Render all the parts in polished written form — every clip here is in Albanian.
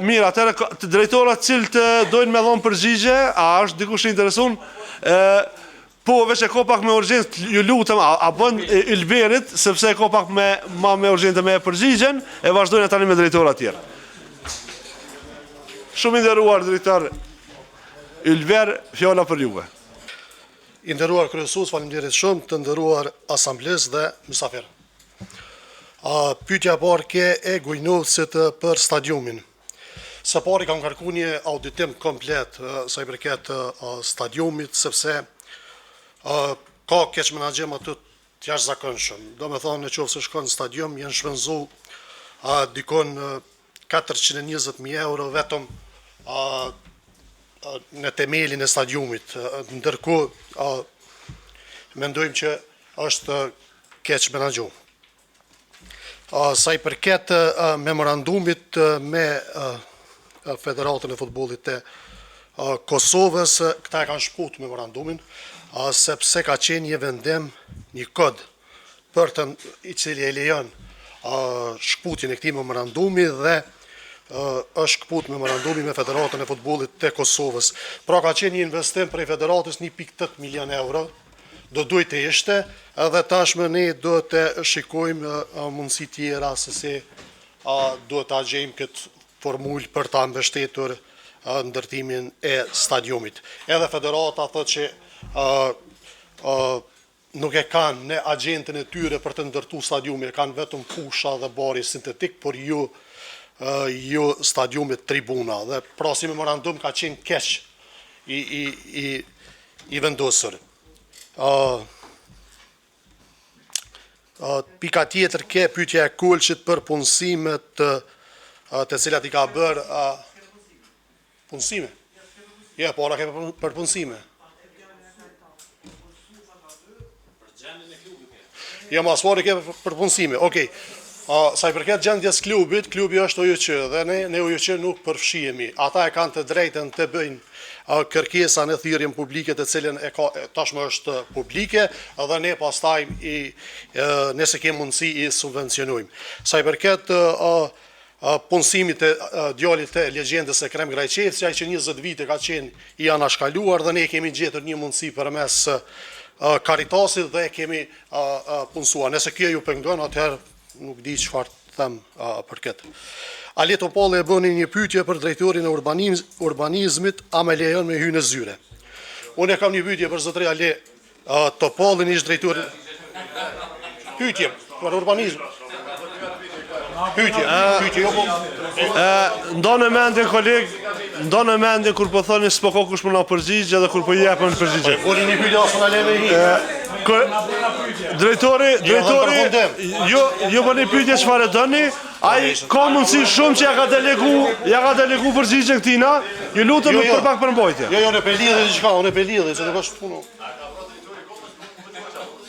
Mirë, atëre të drejtorat cilët dojnë me dhonë përgjigje, a është dikush interesun? Po, veç e ko pak me urgjent, ju lutëm, a bën Ylberit, sepse e ko pak me urgjent me përgjigjen, e vazhdojnë tani me drejtorat tjerë. Shumë inderuar drejtor Ylber, fjalla për juve. Inderuar kryesues, faleminderit shumë, të nderuar asambles dhe mysafir. Pyetja e parë e Gujnovcit për stadiumin. Së pari kam kërkuar një auditim komplet sa i përket stadiumit, sepse ka keq menaxhem aty të jashtëzakonshëm. Domethënë, nëse shkon në stadium, janë shpenzu dikon 420.000 euro vetëm në temelin e stadiumit, ndërkohë mendojmë që është keq menaxhu. Sa i përket memorandumit me Federatën e Futbollit të Kosovës, këta e kanë shkputur memorandumin, sepse ka qenë një vendim, një kod i cili e lejon shkputjen e këtij memorandumi dhe është shkput memorandumi me Federatën e Futbollit të Kosovës. Pra ka qenë një investim prej Federatës 1.8 milion euro, do duhet të ishte, edhe tashmë ne do të shikojmë mundësi tjera se si do të gjejmë këtë formulë për ta mbështetur ndërtimin e stadiumit. Edhe Federata thotë që nuk e kanë në agjendën e tyre për të ndërtuar stadiumin, kanë vetëm fusha dhe bari sintetik, por jo stadiumit tribuna. Dhe pra si memorandum ka qenë keq i vendosur. Pika tjetër pyetja e Kolçit për punësimet të cilat i ka bërë punësime. Ja, po ora ke për punësime. Ja, ma sfari ke për punësime. Okej. Sa i përket gjendjes klubit, klubi është OJQ dhe ne OJQ nuk përfshihemi. Ata e kanë të drejtën të bëjnë kërkesa në thirrjen publike të cilën tashmë është publike dhe ne pastaj nëse kemi mundësi i subvencionojmë. Sa i përket punësimit të djalit të legjendës Ekrem Grajçevci, ai që 20 vite ka qenë i anashkaluar dhe ne kemi gjetur një mundësi përmes Karitasit dhe kemi punësuar. Nëse kjo ju pengon, atëherë nuk di çfarë them për këtë. Ali Topalli e bëni një pyetje për drejtorin e urbanizmit, a me lejon me hyrë në zyre. Unë kam një pyetje për zotëri Ali Topallin, ish drejtori. Pyetje për urbanizm. Pyetje. Ndonë mendje koleg, ndonë mendje kur po thoni s'po ka kush më na përgjigj edhe kur po jepën përgjigje. Unë një pyetje as na leve hi. Drejtori, jo bëni pyetje çfarë doni, ai ka mundësi shumë që ja ka delegu përgjigje këtina, ju lutem për pak përmbajtje. Jo, në pelidhje diçka, unë pelidhje, se nuk është punë.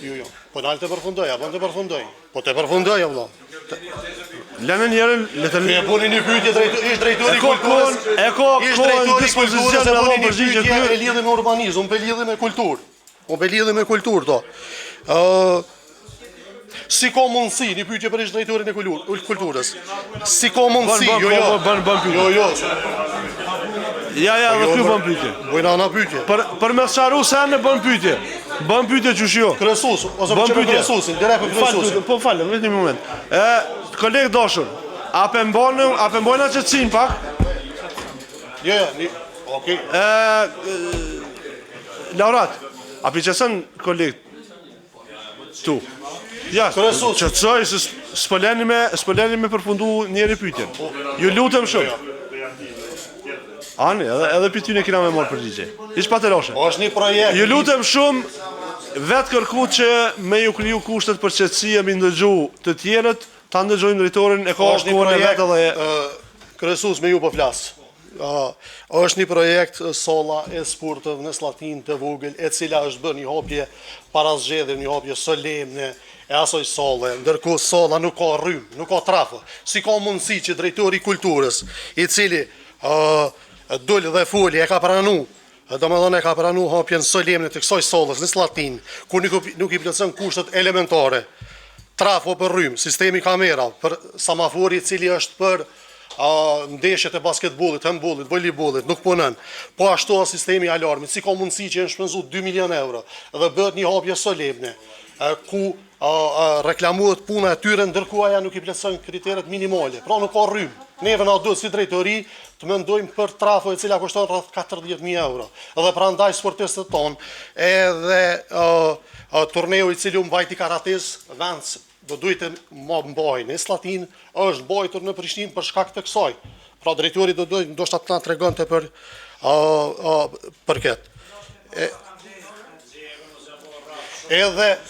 Jo. Po dalë të përfundoj, apo të përfundoj. Po të përfundoj, vëlla. Lënë njerën, le të ne bëni një pyetje ish drejtori i kulturës. E ka kohën dispozicion me dhënë përgjigje këtu. E lidhë me urbanizëm, pe lidhë me kulturë. Po pe lidhë me kulturë do. Si ka mundësi, një pyetje për ish drejtorin e kulturës. Si ka mundësi, bën pyetje. Jo. Ja, dhe ky bën pyetje. Bojna ana pyetje. Për me sqaru se në bën pyetje. Bën pyetje çush jo. Kryesues, ose për kryesuesin, direkt për kryesuesin. Po falem, vetëm një moment. Koleg dashur, a pembojna qetësin pak? Jo, okej. Laurat, a pëlqen koleg tu? Ja, qetësoj se s'poleni me përfundu njëri pyetjen. Ju lutem shumë. Ani, edhe për ty ne kena me morë përgjigje. Ish pa të loshe. Është një projekt. Ju lutem shumë, vetë kërku që me ju kriju kushtet për qetësi e mi ndëgju të tjerët, ta ndëgjojnë drejtorin e ka kohën e vetë dhe... Kryesues me ju po flasë. Është një projekt solla e sportëv në Slatin të vogël, e cila është bërë një hapje para zgjedhjeve, një hapje solemne e asoj solle, ndërkohë solla nuk ka rrym, nuk ka trafo. Si ka mundësi që drejtori i kulturës, i cili dul dhe foli e ka pranu, domethënë e ka pranu hapjen solemne të kësaj sollës në Slatin, ku nuk i plotson kushtet elementare, trafo për rrym, sistemi kamera, për samafori i cili është për ndeshjet e basketbollit, handbollit, voleybollit, nuk punon. Po ashtu sistemi i alarmit, si ka mundësi që janë shpenzuar 2 milion euro dhe bëhet një hapje solemne, ku reklamohet puna e tyre ndërkohë ajo nuk i plotson kriteret minimale. Pra nuk ka rrym. Neve na duhet si drejtori të mendojmë për trafo e cila kushton rreth 40.000 euro. Dhe prandaj sportistët tonë edhe turneu i cili u mbajti karates vend do duhet të mbajnë. Në Slatin është mbajtur në Prishtinë për shkak të kësaj. Pra drejtori do duhet ndoshta të na tregonte për këtë. Edhe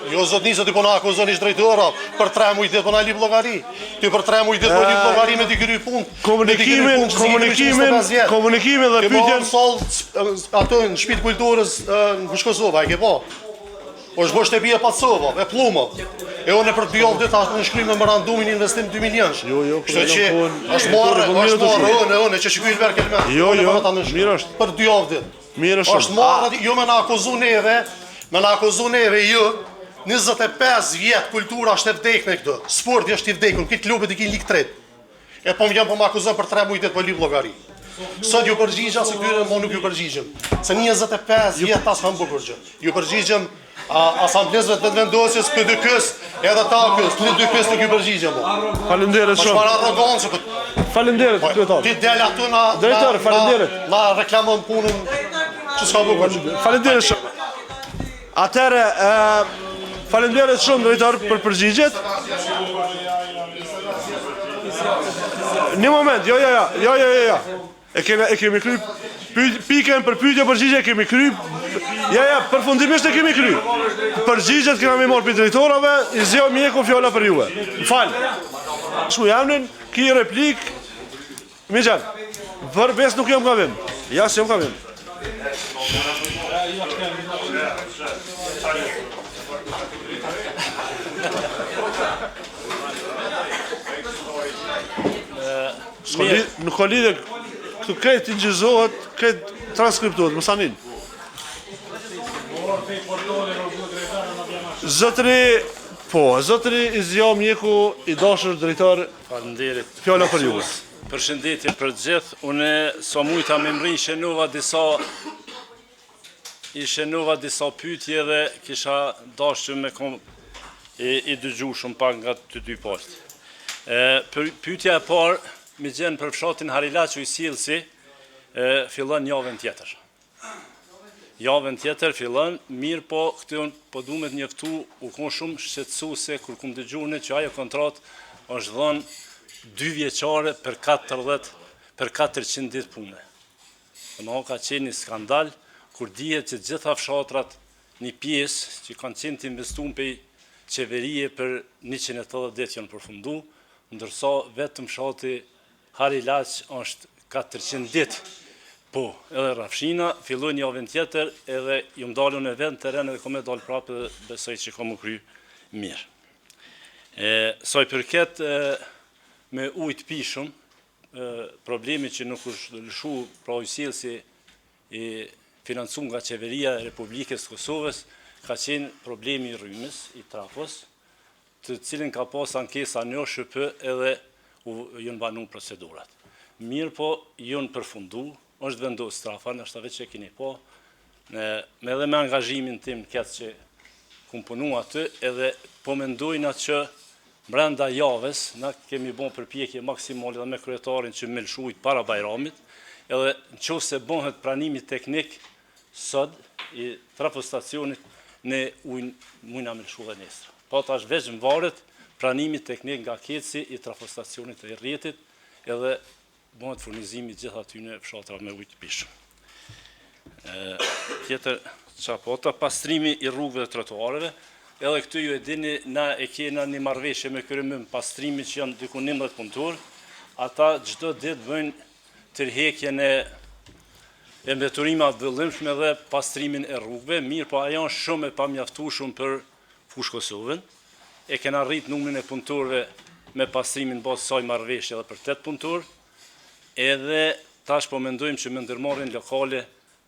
jo zot nisë ti po na akuzoni drejtora për 3 muaj ditë po na lip llogari. Ti për 3 muaj ditë po lip llogari me dikëry punë. Komunikimin dhe pyetjen ato në shtëpitë kulturës në Bushkosova, e ke po? Është bosh shtëpi e Pacova, e Pluma. E unë për 2 javë ditë në shkrim memorandumin investim 2 milionë. Jo, kështu që është marrë që shikoj ver kelme. Jo, mirë është. Për 2 javë ditë. Mirë është. Është marrë, jo më na akuzu neve, ju 25 vjet kultura është e vdekme këtu. Sporti është i vdekur, këtë klubet i kin lig 3. E po më më akuzon për 3 muaj ditë po lip llogari. Sot ju përgjigja se këtyre mo nuk ju përgjigjem. Se 25 vjet tas kanë bërë gjë. Ju përgjigjem asamblezëve të vendosjes PDK-s edhe takës, në 2 pjesë nuk ju përgjigjem. Faleminderit shumë. Para arrogancë. Faleminderit drejtor. Ti del aty na drejtor, faleminderit. Na reklamon punën që s'ka bërë. Faleminderit shumë. Atëre, faleminderit shumë drejtor për përgjigjet. Një moment, jo. E kemi kry pikën për pyetje përgjigje kemi kry. Ja, përfundimisht e kemi kry. Përgjigjet kemi marrë për drejtorave, i zgjo mjeku fjolla për juve. Fal. Shu jamnin, ki replik. Mijan. Verbes nuk jam gabim. Ja, s'jam gabim. Nuk ka lidhje, këtu këtë ingjizohet, këtë transkriptohet, më sanin. Zotëri i zjo mjeku i dashur drejtor, fjalla për juve. Përshëndetje për gjithë, une so mujta me mri shenova disa pyetje dhe kisha dashur me kom i dëgju shumë pak nga të 2 poshtë. Pyetja e parë, me gjenë për fshatin Harilaçu i Sjellsi, fillon javën tjetër. Javën tjetër fillon, mirë po këtë po du me të njëftu u kon shumë shqetësuese kur kum dëgjune që ajo kontratë është dhënë 2 vjeçare për 400 ditë pune. Në ka qenë një skandal, kur dihet që gjitha fshatrat një pjesë që kanë qenë të investuar për qeverie për 180 ditë janë përfundu, ndërsa vetëm fshati Harilaç është 400 ditë. Po, edhe Rafshina, filloj një javën tjetër, edhe ju mdalun e vend të rene dhe kom e dalë prapë dhe besoj që kom u kry mirë. Saj përket me ujtë pishëm, problemi që nuk është lëshu pra u Sjellsi i financun nga qeveria e Republikës Kosovës, ka qenë problemi i rrymës, i trafos, të cilin ka pas ankesa një shëpë edhe jënë banu procedurat. Mirë po, jënë përfundu, është vendos trafa, në është veç që kini po, me edhe me angazhimin tim këtë që kum punu aty, edhe po mendojna që brenda javës, na kemi bon përpjekje maksimale dhe me kryetarin që me lëshujt para Bajramit, edhe në qovë se bonhet pranimi teknik sot i trafostacionit, ne mujna me lëshu dhe nesër. Po ta është veç më varet pranimi teknik nga keci i trafostacionit e rjetit, edhe bonhet furnizimi gjitha tyne fshatra me ujtë pishëm. Tjetër qapota, pastrimi i rrugëve dhe trotuareve, edhe këtu ju e dini, na e kena një marrëveshje me Kryemë pastrimi që janë diku 11 punëtor, ata çdo ditë bëjnë tërheqjen e mbeturima të vëllimshme dhe pastrimin e rrugëve, mirë po ajo është shumë e pamjaftueshme për Fushë Kosovën. E kena rrit numrin e punëtorëve me pastrimin bazë saj marrëveshje edhe për 8 punëtor, edhe tash po mendojmë që me ndërmarrjen lokale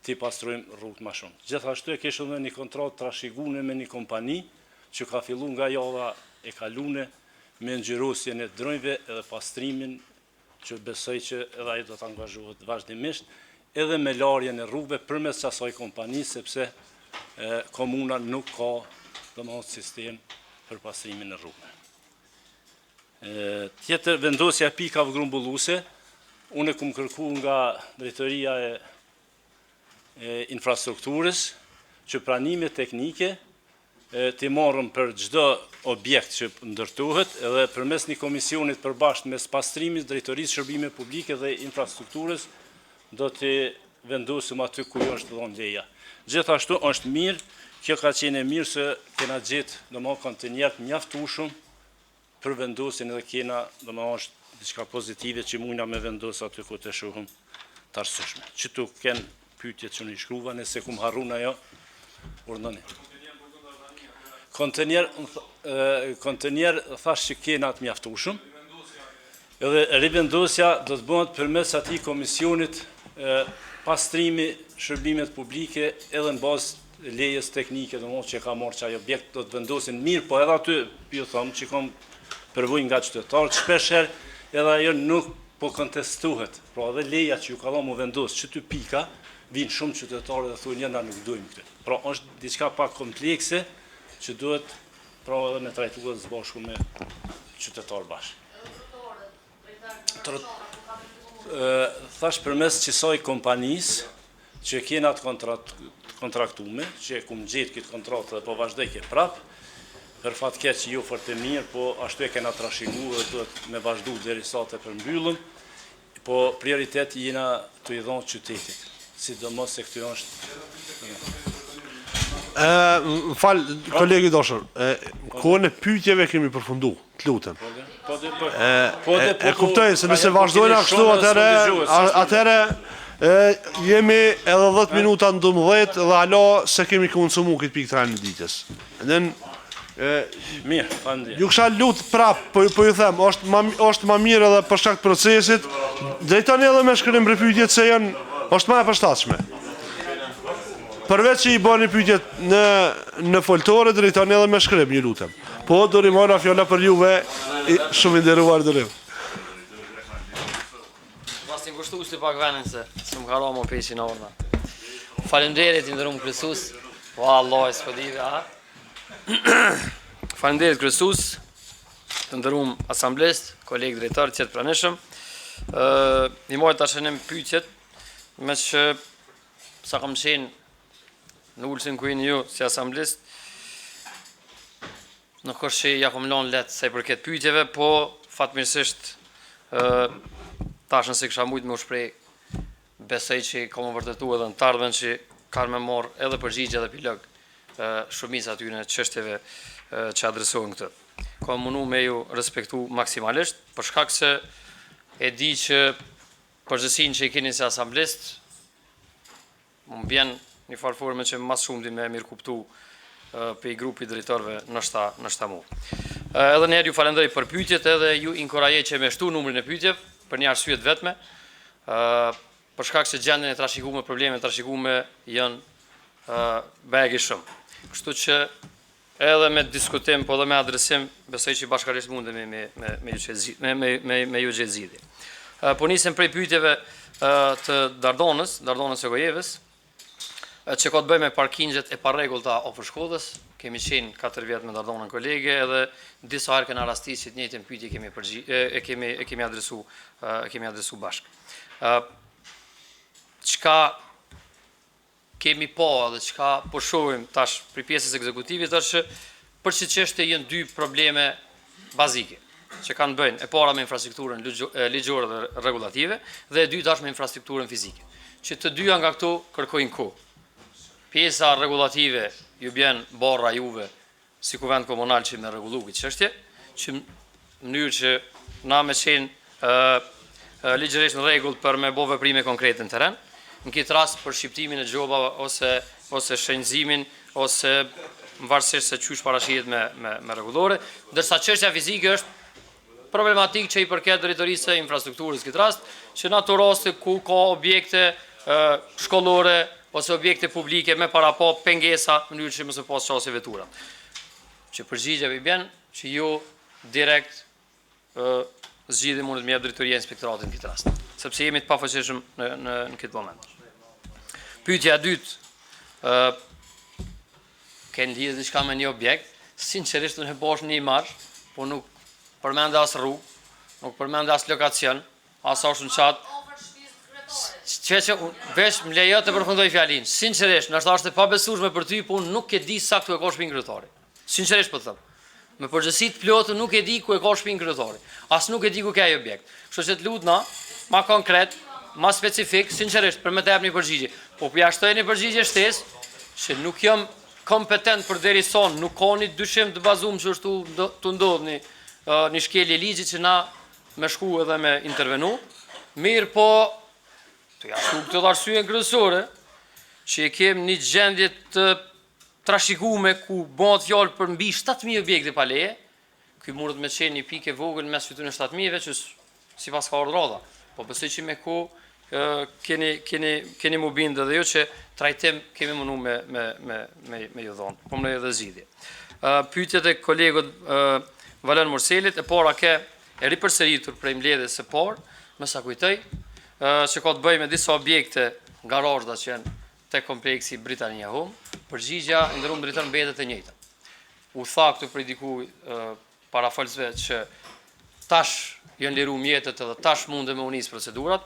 ti pastrojmë rrugët më shumë. Gjithashtu e kishëm edhe një kontratë trashëgune me një kompani që ka filluar nga java e kalune me ngjyrosjen e drojve edhe pastrimin që besoj që edhe ai do të angazhohet vazhdimisht, edhe me larjen e rrugëve përmes asaj kompani, sepse komuna nuk ka domosdoshmë sistem për pastrimin e rrugëve. Tjetër vendosja e pikave grumbulluese, unë kam kërkuar nga drejtoria e infrastrukturës që pranimet teknike të marrëm për çdo objekt që ndërtohet edhe përmes një komisionit përbashkët mes pastrimit, drejtorisë shërbime publike dhe infrastrukturës do të vendosim aty ku është dhënë leja. Gjithashtu është mirë, kjo ka qenë mirë se kena gjetë domosdoshmë kontenjer të mjaftueshëm për vendosjen edhe kena domosdoshmë është diçka pozitive që mundna me vendos aty ku të shohim të arsyeshme. Çtu kanë pyetjet që në shkruva, nëse kum harrun ajo, urdhëni. Kontenjer thash që kena të mjaftueshëm. Edhe rivendosja do të bëhet përmes atij komisionit pastrimi shërbimet publike edhe në bazë lejes teknike, domosdoshmë që ka marrë çaj objekt do të vendosin mirë, po edhe aty ju them që kam përvojë nga qytetarët shpeshherë edhe ajo nuk po kontestohet. Pra edhe leja që ju ka dhënë mu vendos që ty pika vinë shumë qytetarë dhe thonë na nuk dojmë këtë. Pra është diçka pak komplekse që duhet pra edhe me trajtuar së bashku me qytetarë bashkë. Thash përmes qësaj kompanisë që kena të kontraktume, që kum gjetë këtë kontratë dhe po vazhdoj ke prapë, për fat keq që ju fort e mirë, po ashtu e kena trashëguar dhe duhet me vazhdu derisa të përmbyllëm, po prioriteti jena të i dhonë qytetit, sidomos se këtu është. Më falë, kolegi dashur, kohën e pyetjeve kemi përfundu, të lutem. E kuptoj se nëse vazhdojnë kështu, atëre jemi edhe 10 minuta në 12 dhe alo se kemi konsumu këtë pikë të rajnë në ditës. Mirë, faleminderit. Ju kisha lutë prapë, po ju them, është më mirë edhe për shkak të procesit, drejtoni edhe me shkrim për pyetjet se janë, është më e përshtatshme. Përveç që i bëni pyetjet në foltore, drejtoni edhe me shkrim, ju lutem. Po, do rimora fjolla për juve, shumë i nderuar dërim. Pas të ngushtu si pak venin se më ka ra më peshin orna. Faleminderit i ndërum Krysus, po Allah e s'pëdive, a? Faleminderit Krysus, të ndërum asamblist, kolegë drejtar, qëtë praneshëm. I mojë të ashenim pyetjet, me që sa kam qenë në ullësin ku jeni ju si asamblist, nuk është që ja kom lanë letë se i përket pyetjeve, po fatmirësisht tashën se kësha mujtë me u shprej, besoj që kam më vërtetu edhe në tardhmen që kanë me morë edhe përgjigje dhe pilog shumica atyre çështjeve që adresohen këtë. Kam mundu me ju respektu maksimalisht, për shkak se e di që përgjësin që i keni si asamblist, më bjen një farforme që mas shumë di me mirë kuptu për i grupi drejtorve nështa mu. Edhe njerë ju falendoj për pyetjet edhe ju inkorajej që me shtu numrin e pyetjev për një arsyet vetme, për shkak se gjendjen e trashëguar, problemet e trashëguara janë begi shumë. Kështu që edhe me diskutim, po edhe me adresim, besoj që bashkarisht mundemi me ju gjetë zgjidhje. Po nisem prej pyetjeve të Dardonës Sogojevës, që ka të bëjë me parkingjet e parregullta afër shkollës. Kemi qenë 4 vjet me Dardonën kolege edhe disa herë kena rastisë të njëjtën pyetje kemi adresu bashkë. Çka kemi pa dhe çka po shohim tash për pjesës ekzekutive është që për çdo çështje janë 2 probleme bazike që kanë bëjnë e para me infrastrukturën ligjore dhe rregullative dhe e dyta është me infrastrukturën fizike. Që të dyja nga këto kërkojnë kohë. Pjesa rregullative ju bjen barra juve si kuvend komunal që me rregullu këtë çështje, që në mënyrë që na me qenë ligjërisht në rregull për me bo veprime konkrete në teren, në këtë rast për shqiptimin e gjobave ose shenjëzimin ose varësisht se qysh parashihet me rregullore, ndërsa çështja fizike është problematik që i përket drejtorisë së infrastrukturës këtë rast, që në ato raste ku ka objekte shkollore ose objekte publike me para pa pengesa në mënyrë që mos e pas çasje vetura. Që përgjigja i bjen që ju direkt zgjidhje mundet me jap drejtoria e inspektoratit në këtë rast, sepse jemi të pafuqishëm në këtë moment. Pyetja e dytë, kanë lidhje diçka me një objekt, sinqerisht unë e bosh një imazh, po nuk përmend as rrugë, nuk përmend as lokacion, as është në çat. Që veç më lejo të përfundoj fjalin. Sinqerisht, ndoshta është e pabesueshme për ty, po unë nuk e di sa ku e ka shtëpinë kryetari. Sinqerisht po them. Me përgjithësi të plotë nuk e di ku e ka shtëpinë kryetari. As nuk e di ku ka ai objekt. Kështu që të lutna, ma konkret, ma specifik, sinqerisht për më të jap një përgjigje. Po ja shtoj një përgjigje shtesë që nuk jam kompetent për deri son, nuk ka një dyshim të bazuar që është të ndodhni një shkelje ligjit që na me shku edhe me intervenu. Mirë po, të jashtu këtë arsye kryesore, që e kem një gjendje të trashëguar ku bëhet fjalë për mbi 7.000 objekte pa leje, ky mundet me qenë një pikë e vogël mes fytyrën e 7.000-ve që sipas ka ardhur. Po besoj që me ku keni më bindë edhe jo që trajtim kemi mënu me ju dhonë, po më edhe zgjidhje. Pyetjet e kolegut Valen Morselit, e para ke e ripërsëritur prej mbledhjes së parë, më sa kujtoj, që ka të bëjë me disa objekte garazha që janë te kompleksi Britania Home, përgjigjja e ndëruar drejtor mbetet e njëjta. U tha këtu për diku para falsve që tash janë liru mjetet edhe tash mundë me unis procedurat,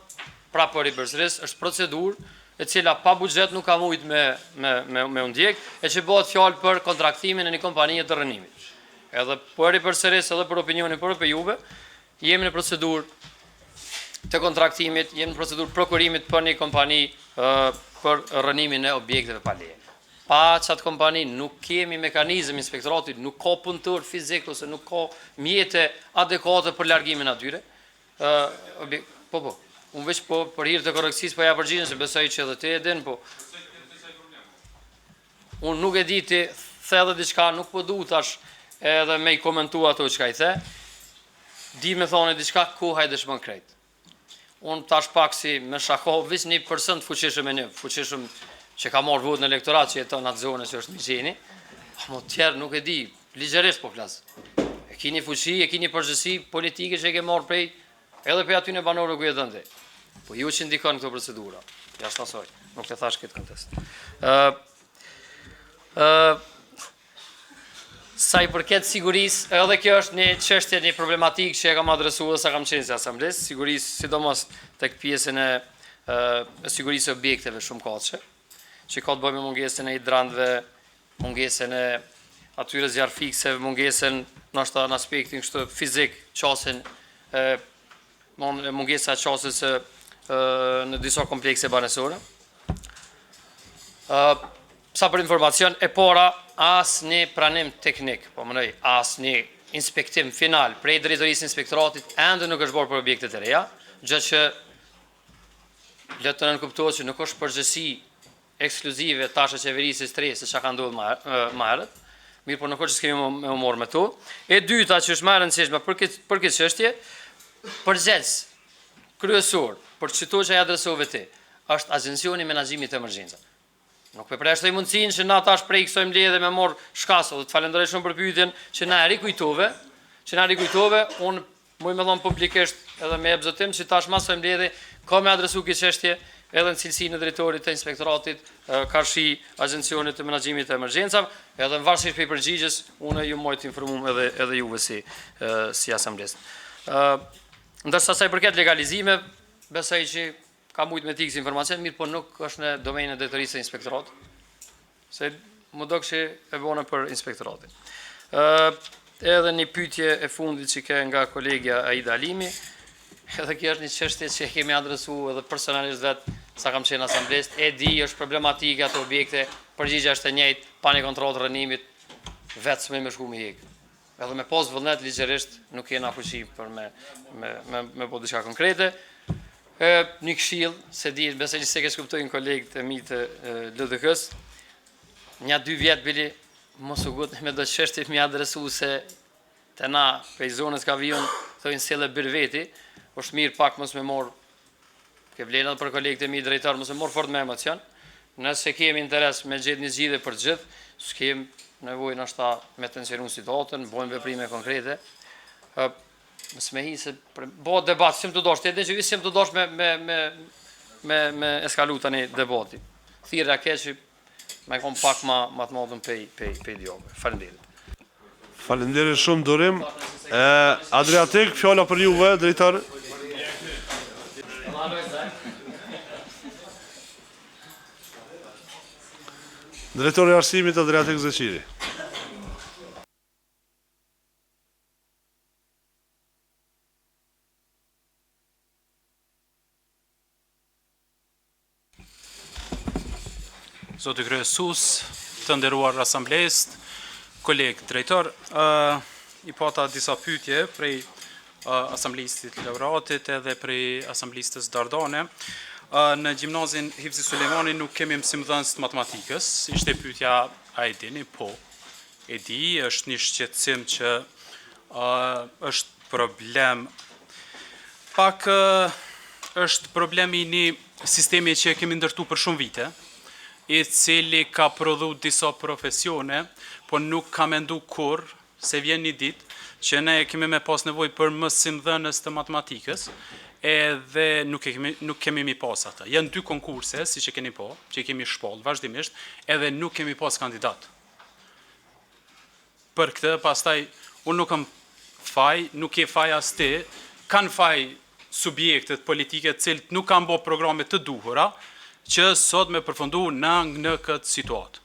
pra për ripërsëris është procedurë e cila pa buxhet nuk ka mujt me undjek, e që bëhet fjalë për kontraktimin e një kompanije të rënimit. Edhe për ripërsëris edhe për opinionin për juve, jemi në procedurë të kontraktimit, jemi në procedurë prokurimit për një kompani për rënimin e objekteve pa leje. Pa qatë kompani nuk kemi mekanizëm inspektoratit, nuk ka punëtor fizik ose nuk ka mjete adekuate për largimin atyre. Unë veç po për hir të korrekcisë po ja përgjigjen se besoj që edhe ti e din, po unë nuk e di ti the edhe diçka, nuk po du tash edhe me i komentu ato çka i the. Di me thoni diçka ku hajde shmon krejt. Unë tash pak si me shako veç 1% fuqishëm e një, fuqishëm që ka marrë votë në elektorat që jeton atë zonë që është një qeni, mo tjerë nuk e di, ligjerisht po flas. E kini fuqi, e kini përgjësi politike që e ke marrë prej, edhe prej aty në banorë ku jeton ti. Po ju që ndikon këto procedura, jashtë asoj, nuk të thash këtë kontest. Sa i përket sigurisë, edhe kjo është një çështje, një problematikë që e kam adresuar sa kam qenë si asamblesë, sigurisë, sidomos tek pjesën e sigurisë e objekteve shumë katëshe, që ka të bëjë me mungesën e hidrantëve, mungesën e atyre zjarr fikseve, mungesën ndoshta në aspektin kështu fizik, qasin, mungesa e qasës në disa komplekse banesore. Sa për informacion, e para, as një pranim teknik, po mënoj, as një inspektim final prej drejtorisë inspektoratit, ende nuk është bërë për objektet e reja, gjë që le të nënkuptohet që nuk është përgjësi ekskluzive tash e qeverisë së se çka ka ndodhur më herët, mirë po nuk është që s'kemi me humor me to. E dyta që është më e rëndësishme për këtë çështje, përgjegjës kryesor për çdo që ai adresove ti, është Agencioni i Menaxhimit të Emergjencave. Nuk po preshtoj mundësinë që na tash prej kësaj mbledhje me mor shkaso, dhe të falenderoj shumë për pyetjen që na rikujtove, unë muj me dhon publikisht edhe me ebzotim që tash mas së mbledhje ka me adresu këtë çështje edhe në cilësinë e drejtorit të inspektoratit karshi Agencionit të Menaxhimit të Emergjencave, edhe në varësisht prej përgjigjes, unë ju moj të informum edhe juve si asamblesë. Ndërsa sa i përket legalizime, besoj që ka mujt me tikës informacion, mirë po nuk është në domenën e drejtorisë së inspektoratit, se më do këshë e bëna për inspektoratin. Edhe një pyetje e fundit që ke nga kolegja Aida Alimi, edhe kjo është një çështje që kemi adresu edhe personalisht vetë, sa kam qenë asamblesë, e di është problematika ato objekte, përgjigja është e njëjtë, pa një kontroll të rënimit, vetë s'me me shku me hek. Edhe me pas vullnet ligjërisht nuk kena fuqi për me po diçka konkrete. Një këshill, se di, besoj që se ke shkuptojnë kolegët e mi të LDK-s, një 2 vjetë bili, mos u gut me do çështje mi adresu se të na prej zonës ka vijon, thojnë selle bir veti, është mirë pak mos me morë, ke vlenë edhe për kolegët e mi drejtar, mos me morë fort me emocion, nëse kemi interes me gjithë një zgjidhje për gjithë, s'kem nevojë ndoshta me tensionu situatën, bëjmë veprime konkrete. smehi se bo debat, sim të dosh, të edhe që sim të dosh me eskalu tani debati. Thirrja keqi, me kom pak ma të madhën pej djove. Faleminderit. Faleminderit shumë Durim. Adriatik, fjala për juve, drejtor. Drejtori i arsimit Adriatik Zeqiri. Zoti kryesues, të nderuar asamblesë, kolegë drejtor, I pata disa pyetje prej asamblistit laureatit edhe prej asamblistes Dardane. Në gjimnazin Hifzi Sulejmani nuk kemi mësimdhënës të matematikës, ishte pyetja a e dini, po. E di, është një shqetësim që është problem. Pak është problemi një sistemi që kemi ndërtu për shumë vite, I cili ka prodhu disa profesione, po nuk ka mendu kur, se vjen një ditë, që ne kemi me pas nevoj për mësimdhënës të matematikës, edhe nuk kemi mi pas ata. Janë 2 konkurse, si që keni po, që kemi shpoll vazhdimisht, edhe nuk kemi pas kandidat. Për këtë, pastaj, unë nuk kam faj, nuk e faj as ti, kanë faj subjektet politike cilët nuk kanë bo programe të duhura, që sot me përfundu në këtë situatë.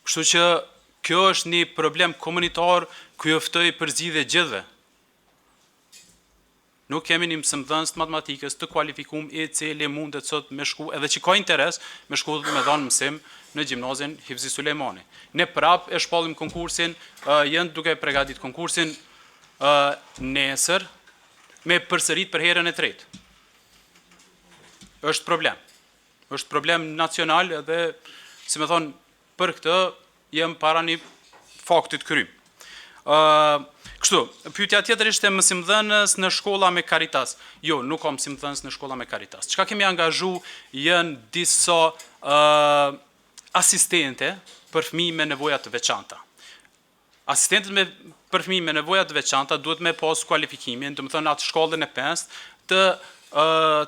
Kështu që kjo është një problem komunitar ku joftoj përzgjidhje gjithve. Nuk kemi një mësimdhënës të matematikës të kualifikum I cili mundet sot me shku, edhe që ka interes me shku me dhanë mësim në gjimnazin Hifzi Sulejmani. Ne prap e shpallim konkursin, jënë duke pregadit konkursin nesër me përsërit për herën e tretë. Është problem. Është problem nacional edhe, si me thonë, për këtë jem para një faktit krym. Kështu, pyetja tjetër ishte mësimdhënës në shkolla me Caritas. Jo, nuk ka mësimdhënës në shkolla me Caritas. Çka kemi angazhu janë disa asistente për fëmijë me nevoja të veçanta. Asistentet për fëmijë me nevoja të veçanta duhet me pas kualifikimin, do të thonë atë shkollën e 5 të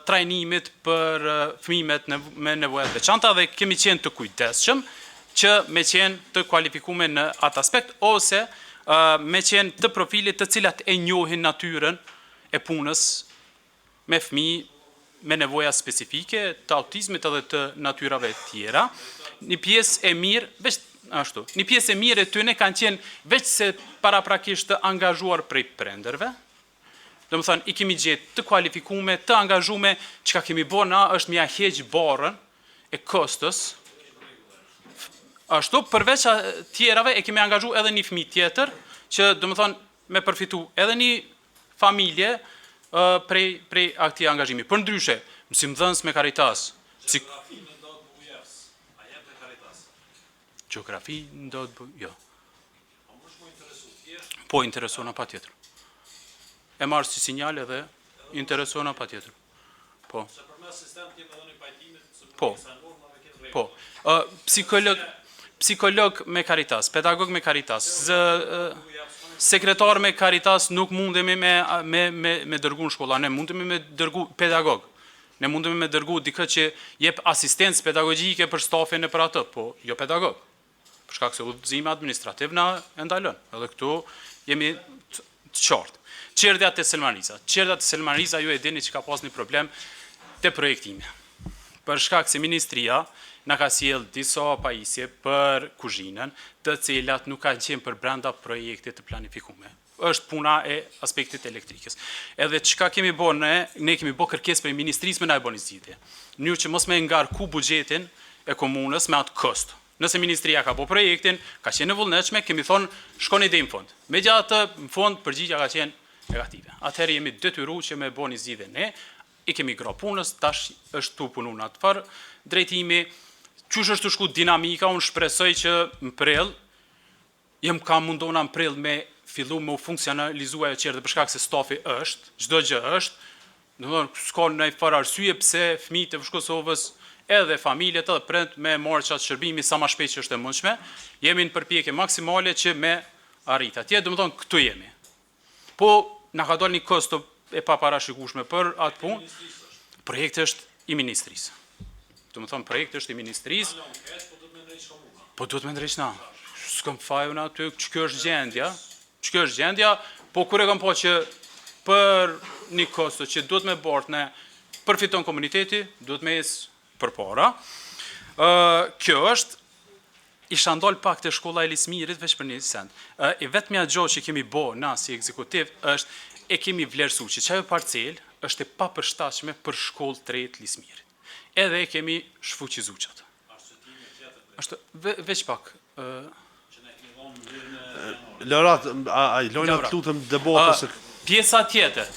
trajnimit për fëmijët me nevoja të veçanta dhe kemi qenë të kujdesshëm që me qenë të kualifikume në atë aspekt ose me qenë të profilit të cilat e njohin natyrën e punës me fëmijë me nevoja specifike, të autizmit edhe të natyrave tjera. Një pjesë e mirë, një pjesë e mirë e tyne kanë qenë veç se paraprakisht të angazhuar prej prindërve. Do më thënë, I kemi gjetë të kualifikume, të angazhume, që ka kemi bo na është mja heqë barën e kostës. Ashtu, përveç tjerave, e kemi angazhu edhe një fëmijë tjetër, që do më thënë, me përfitu edhe një familje prej akti angazhimi. Për ndryshe, mësimdhënës me Caritas. Gjeografi në ndodë bujës, a jetë me Caritas? Gjeografi në ndodë bujës, jo. Po, interesona pa tjetër. E marë si sinjale dhe interesona pa tjetër. Po. Se për me asistent tjetë edhe një pajtimit, po. Psikolog me Caritas, pedagog me Caritas, sekretar me Caritas nuk mundemi me dërgu në shkolla, ne mundemi me dërgu pedagog. Ne mundemi me dërgu dikë që jep asistencë pedagogjike për stafin e për atë, po jo pedagog. Për shkak se udhëzimi administrativ na e ndalon. Edhe këtu jemi të qartë. Qerdja të Selmariza, ju e dini që ka pas një problem të projektime. Për shkak se ministria na ka sjell disa pajisje për kuzhinën, të cilat nuk ka qenë për brenda projektit të planifikume. Është puna e aspektit elektrikës. Edhe çka kemi bërë ne kemi bërë kërkesë për ministrisë me na e bën zgjidhje. Në mënyrë që mos me ngarku buxhetin e komunës me atë kost. Nëse ministria ka bërë projektin, ka qenë e vullnetshme, kemi thonë shkoni deri në fund. Megjithatë, në fund përgjigjja ka qenë negative. Atëherë jemi detyruar që me bëni zgjidhje ne, I kemi gra punës, tash është tu punu në atë farë drejtimi, qysh është të shku dinamika, unë shpresoj që në prill, jem ka mundona në prill me fillu me u funksionalizua e qertë për shkak se stafi është, çdo gjë është, domethënë s'ka ndonjë farë arsye pse fëmijët e Kosovës edhe familjet edhe prind me marrë qatë shërbimi sa më shpejt që është e mundshme, jemi në përpjekje maksimale që me arrit atje, domethënë këtu jemi. po na ka dalë një kosto e paparashikueshme për atë punë, projekti është i ministrisë. Do të thonë projekti është i ministrisë. Po duhet me ndrejsh na. S'kam fajun aty, kjo është gjendja, po kur e kam po që për një kosto që duhet me bort ne përfiton komuniteti, duhet me jesë për para. Kjo është, isha ndalë pak të shkolla e Lismirit veç për një send. E vetëmja gjohë që kemi bo na si ekzekutiv është, e kemi vlerësu që qajë parcel është e papërshtatshme për shkollë të rejtë Lismirit. Edhe e kemi shfuqizu qatë. Është veç pak. Lërat, a i lojna të lutëm debatës. Pjesa tjetër,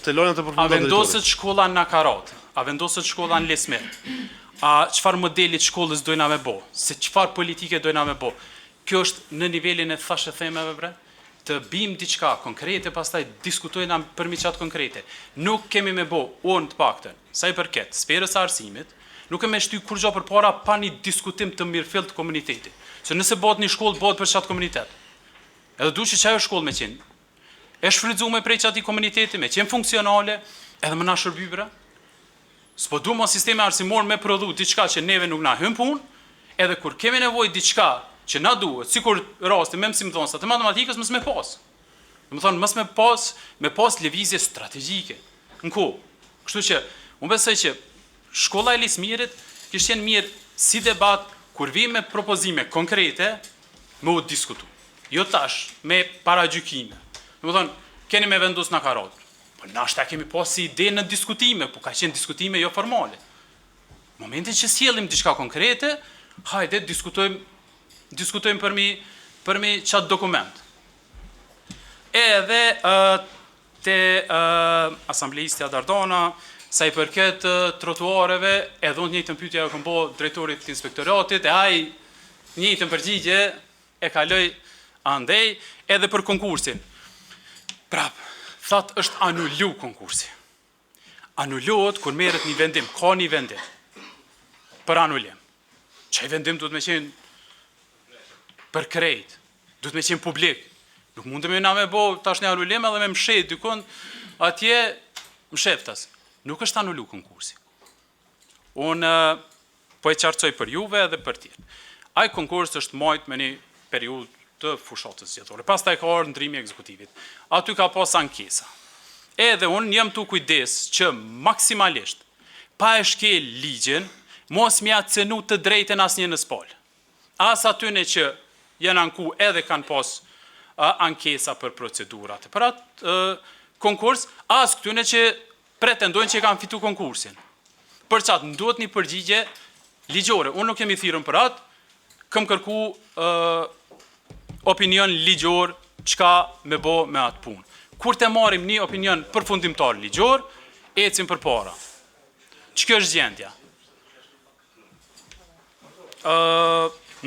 a vendoset shkolla në Nakarat, a vendoset shkolla në Lismir, a qëfar modelit shkollës dojna me bo, se qëfar politike dojna me bo. Kjo është në nivelin e thashe themeve bre, të bim diçka konkrete, pastaj diskutojna përmi qatë konkrete. Nuk kemi me bo, unë të pakten, sa i përket, sferës arsimit, nuk kemi shty kur gjo për para pa një diskutim të mirëfill të komuniteti. Se nëse bot një shkollë, bot për qatë komunitet. Edhe du që qaj është shkollë me qenë. E shfrydzume prej qati komuniteti, me qenë funksionale, edhe më na shërby bre. S'po du ma sisteme arsimor me prodhu diçka që neve nuk na hym punë, edhe kur kemi nevoj diçka që na duhet, si kur rasti, me mësim thonë, sa të matematikës mësë me pas. Dhe më thonë, mësë me pas lëvizje strategjike. Në ku? Kështu që, unë besoj që shkolla e Lismirit kishtë jenë mirë si debat, kur vi me propozime konkrete, me u diskutu. Jo tash, me paragjykime. Dhe më thonë, keni me vendus në Nakarat. Po nashta kemi pas si ide në diskutime, po ka qenë diskutime jo formale. Momentin që sjellim diçka konkrete, hajde diskutojmë përmi qatë dokument. Edhe te asamblejistja Dardana, sa i përket trotuareve, edhe unë njëjtën pyetja e këmbo drejtorit të inspektoratit, e aj njëjtën përgjigje e kaloj andej edhe për konkursin. Prap, thatë është anullu konkursi. Anullohet kur merret një vendim, ka një vendim për anullim. Qaj vendim duhet me qenë për krejt, duhet me qenë publik. Nuk mundemi na me bo tash një anullim edhe me mshet dykon atje msheftas. Nuk është anullu konkursi. Unë po e qartësoj për juve edhe për tjerë. Ai konkurs është majt me një periudhë të fushatës zgjedhore. Pastaj ka ardhur ndrimi i ekzekutivit. Aty ka pas ankesa. Edhe unë jam tu kujdes që maksimalisht pa e shkel ligjin, mos m'ja cenu të drejten asnjë në spol. As atyne që janë anku edhe kanë pas ankesa për procedurat. Për atë konkurs, as këtyne që pretendojnë që kanë fitu konkursin. Për qatë, në duhet një përgjigje ligjore. Unë nuk kemi thirrën për atë, këm kërku opinion ligjor çka me bo me atë punë. Kur të marim një opinion përfundimtar ligjor, ecim për para. Ç'kjo është gjendja?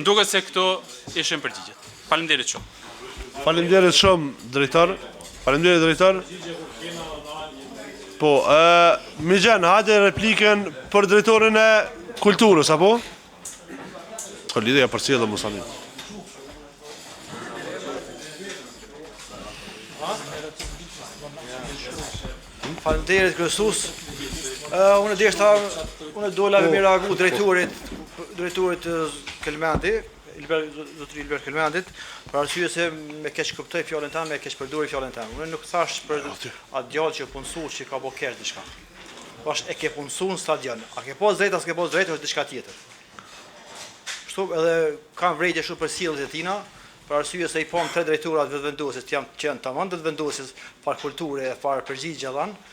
Nduket se këto ishin përgjigjet. Faleminderit shumë. Faleminderit shumë, drejtor. Faleminderit, drejtor. Po, Migjen, hajde replikën për drejtorin e kulturës, apo? Ka lidhja për cilë dhe Musanin. Faleminderit kryesus. Unë dola me reagu drejtorit Kelmendi, zotëri Ilber Kelmendit, për arsye se me keq kuptoj fjalën tënde, me keq përdori fjalën tënde. Unë nuk thash për atë djalë që punësuar që ka bërë keq diçka. Thash e ke punësuar në stadion. A ke pas drejt, as ke pas drejt, është diçka tjetër. Kështu edhe kam vrejtje shumë për sjelljet e tina, për arsye se i pam 3 drejtorat vetëvendosis që janë tamam vetëvendosis far kulture, far përgjigje dhanë.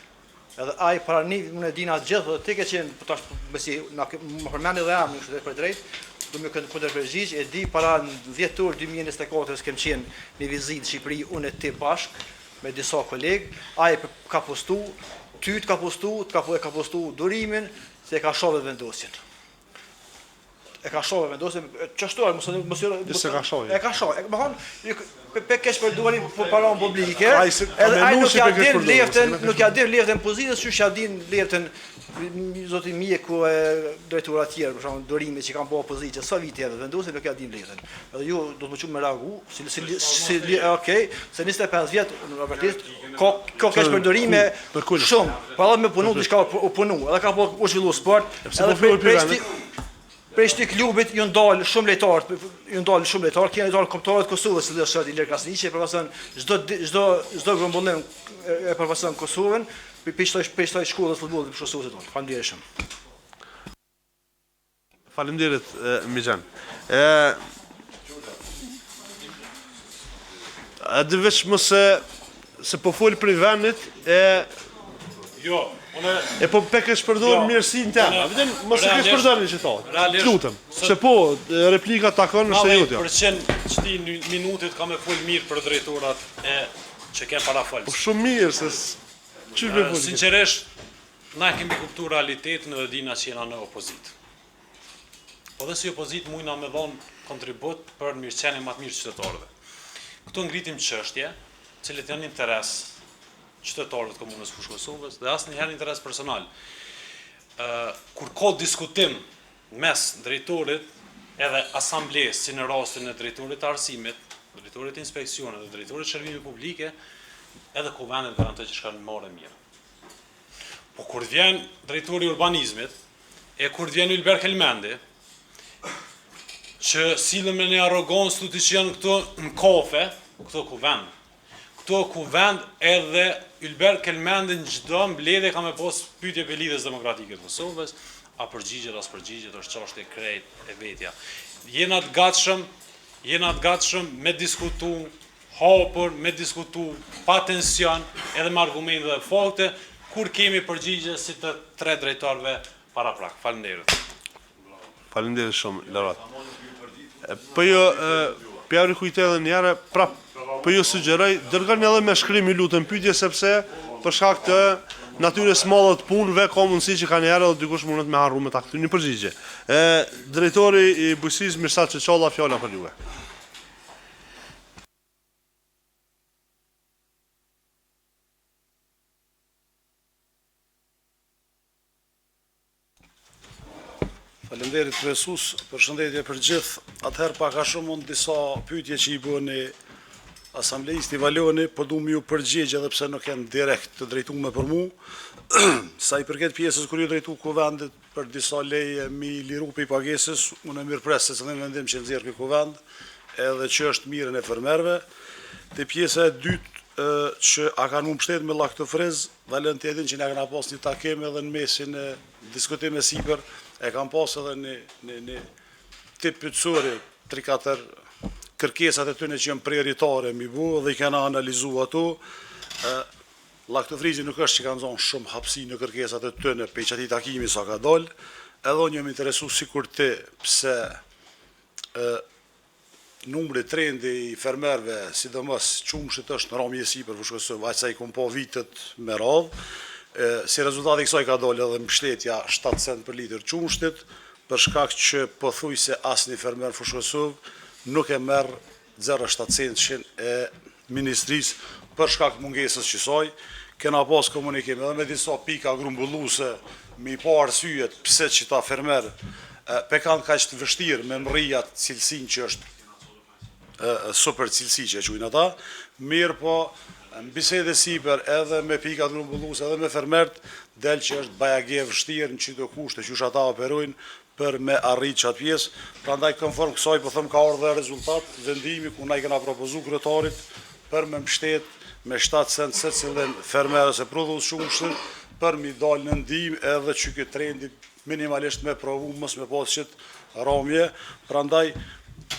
Edhe ai para unë e dina gjithë, ti ke qenë po tash besi na më përmendi dhe jam kështu për drejt, do më kënd kundër përgjigj, e di para 10 orë 2024 kem qenë në vizitë në Shqipëri unë e ti bashk me disa kolegë, ai ka postu, ka postu durimin se ka shohë vendosjen. E ka shohë vendosjen, çashtuar mos ka shohë. E ka shohë. Më thon pe kesh përdori po para publike. Edhe ai nuk ja din leftën pozitës, çu ja din leftën zoti mjeku e drejtura tjerë, për shembull dorime që kanë bërë opozitë, sa vite janë vendosur, nuk ja dim letën. Edhe ju do të më çumë me reagu, okay, se 25 vjet në vërtet ka keq përdorime shumë. Pa me punu diçka u punu, edhe ka po u zhvillu sport, edhe prej shty klubit ju ndal shumë lejtarë, kanë ndal kombëtarët Kosovës, si është Ilir Krasniqi, e përfason çdo grumbullim e përfason Kosovën. Për shkollës futbollit për Kosovës tonë. Faleminderit shumë. Faleminderit Mixhan. A dhe veç më se po fol për vendit Jo, e po pe kesh përdor mirësinë tënde. Vetëm mos e kesh përdorur që thotë. Lutem. Se po replika takon është e jotja. 90% çti minutit ka me fol mirë për drejtorat e që kanë para fol. Po shumë mirë se ç'është me fol. Sinqerisht, na kemi kuptuar realitetin dhe dina që jena në opozitë. Po dhe si opozitë mujna me dhon kontribut për mirëqenien më të mirë qytetarëve. Këtu ngritim çështje, cilët janë interes qytetarëve të komunës Fushë Kosovës dhe asnjëherë interes personal. Kur ka diskutim mes drejtorit edhe asamblesë, si në rastin e drejtorit të arsimit, drejtorit të inspeksionit dhe drejtorit të shërbimeve publike, edhe kuvendet garantoj që shkanë marrë mirë. Po kur vjen drejtori i urbanizmit, e kur vjen Ylber Kelmendi, që sillen me një arrogancë tuti që janë këto në kafe, këto kuvend. Këto kuvend edhe Ylber Kelmendi në çdo mbledhje ka me pas pyetje për lidhjes demokratike të Kosovës, a përgjigjet as përgjigjet është çështje krejt e vetja. Jena të gatshëm me diskutu hapur, me diskutu pa tension, edhe me argumente dhe fakte, kur kemi përgjigje si të 3 drejtarëve para prak. Faleminderit. Faleminderit shumë, Larat. Po jo, pjari kujtë edhe njëre, prap, po jo sugjeroj, dërgoni edhe me shkrim i lutem pyetje sepse për shkak të natyrës madhe të punëve ka mundësi që kanë herë edhe dikush mundet me harru me ta kthyer një përgjigje. Drejtori i bujqësisë Mirsad Çeçalla, fjala për juve. Faleminderit profesus, përshëndetje për gjithë. Atëherë pak a shumë unë disa pyetje që i bëni asamblejist i Valoni, po du më ju përgjigje edhe pse nuk janë direkt të drejtuar për mu. Sa i përket pjesës kur ju drejtu kuvendit për disa leje mi liru për i pagesës, unë e mirë presë se cëllim vendim që nëzirë këtë kuvend, edhe që është mirën e fermerve. Të pjesë e dytë që a kanë mu mbështet me laktofriz, valen të edhin që ne kanë pas një takim edhe në mesin e diskutim e sipër, e kanë pas edhe një tip pyetësori, 3-4 kërkesat e tyne që janë prioritare mi bu dhe i kanë analizu ato. Laktofrizi nuk është që kanë zonë shumë hapsi në kërkesat e tyne pe që ati takimi sa ka dollë, edhe unë jam interesu sikur ti pse numri trendi i fermerve, sidomos qumshit është në ramjesi për Fushë Kosovë, aq sa i kom po vitet me radhë. Si rezultat i kësaj ka dollë edhe mbështetja 7 cent për litër qumshtit, për shkak që pothuajse asnjë fermer Fushë Kosovë nuk e merr 0,7 centshin e ministrisë për shkak mungesës qësaj. Kena pas komunikim edhe me disa pika grumbulluese me pa arsyet pse që ta fermer pe kanë kaq të vështirë me mrrijat cilësinë që është super cilësi që e quajnë ata, mirë po në bisede sipër edhe me pika grumbulluese edhe me fermert del që është bajage vështirë në çdo kushte që ata operojnë për me arrit qatë pjesë, prandaj konform kësaj po them ka ardhur rezultat vendimi ku na i kena propozuar kryetarit për me mbështet me 7 cent secilin fermerës e prodhues shumështin për mi dalë në ndihmë edhe që këtë trendi minimalisht me provu mos me pas qit ramje, prandaj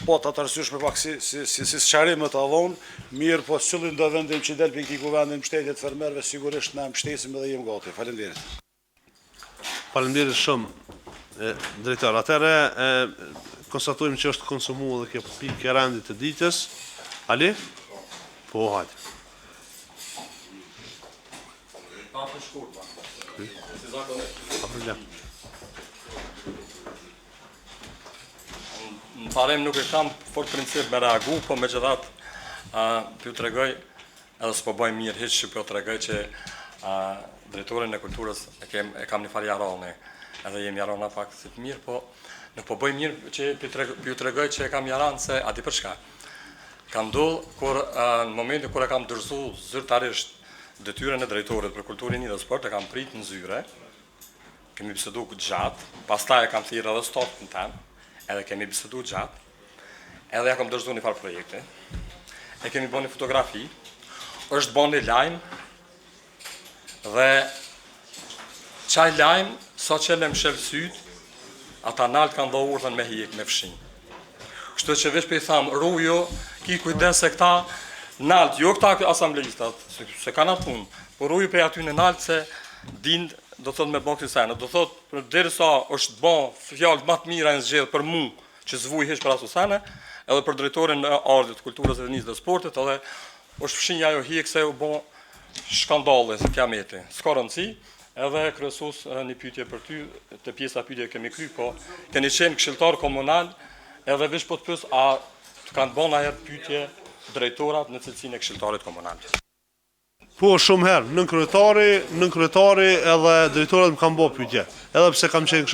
po ta tërësysh me pak si sqarim të avon, mirë po cëllin do vendim që del për këtij kuvendi mbështetje të fermerëve sigurisht na mbështesim edhe jem gati. Faleminderit. Faleminderit shumë. Drejtar, atëre konstatojmë që është konsumu dhe kjo pikë e rendit të ditës. Ali? Po, hajtë. Pa për shkurt, pa problem. Në parim nuk e kam fort princip me reagu, po me gjithat për ju të regoj, edhe s'po bëjmë mirë hiç që për ju të regoj që drejtorin e kulturës e kam një farë jarone, edhe jemi jarona pak si të mirë, po në po bëj mirë që ju tregoj që e kam jaranë se ati për shka. Kam ndodhë kur në momentin kur e kam dërzu zyrtarisht detyrën e drejtorit për kulturin dhe sport, e kam prit në zyre, kemi bisedu gjatë, pastaj e kam thirrë edhe stafin tem, edhe kemi bisedu gjatë, edhe ja kam dërzu një farë projekte, e kemi bo një fotografi, është bo një lajmë, dhe qaj lajmë, sa që në mshel syt, ata nalt kanë dha urdhën me hijek me fshin. Kështu që veç për i thamë, rujo, ki kujdes se këta nalt, jo këta asamblejistat, se kanë atë punë, por ruju për aty në nalt se din, do thot me bon këtë sene, do thot, deri sa është bon fjallë më të mira e zgjedhë për mu, që zvuj heq për ato sene, edhe për drejtorin e ardhit, kulturës dhe njës dhe sportit, edhe është fshinja jo hijek se u bon shkandale, se kiameti. S'ka rëndësi, edhe kryesus një pyetje për ty, të pjesa pyetje kemi kry, po keni qenë këshilltar komunal, edhe veç po të pys, a të kanë bon ajet pyetje drejtorat në cilësinë e këshilltarit komunal. Po, shumë herë, nën kryetari edhe drejtorat më kanë bo pyetje, edhe pse kam qenë